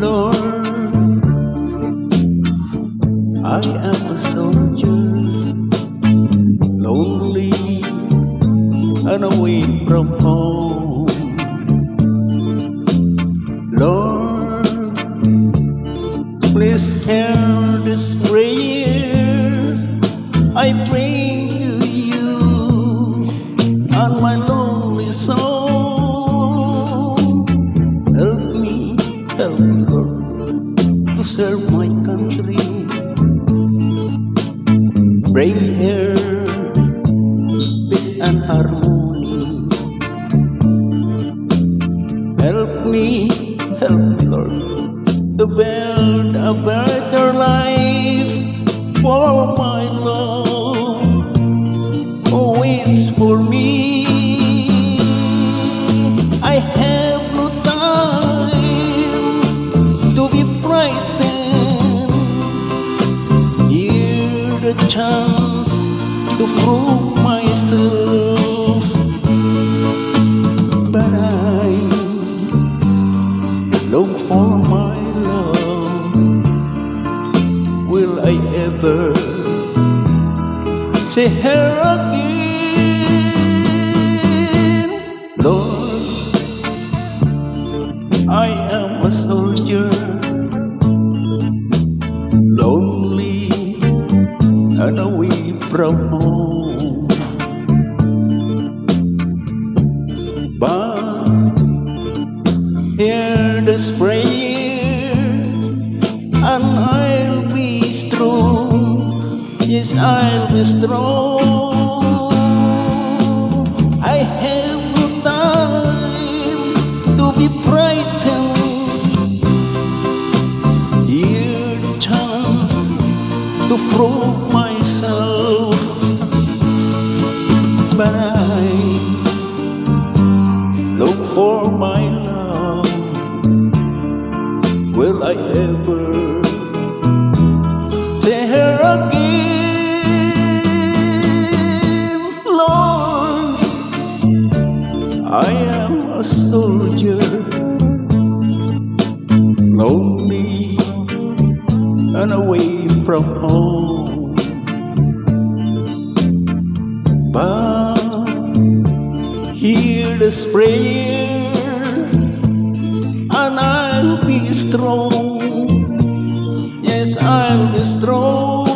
Lord, I am a soldier, lonely and away from home. Lord, please hear this prayer I bring to you on my lonely soul. Help me, Lord, to serve my country. Bring here peace and harmony. Help me, Lord, to build a better life for my love who waits for me. I have no time to be frightened. Here's the chance to prove myself, but I look for my love. Will I ever see her again? Lord, I am a soldier, lonely and away from home. But hear this prayer and I'll be strong. Yes, I'll be strong. I have no time to be frightened. Here's the chance to prove myself, but I look for my love. Will I ever see her again? Lord, I am a soldier, lonely and away from home. But hear this prayer and I'll be strong. Yes, I'll be strong.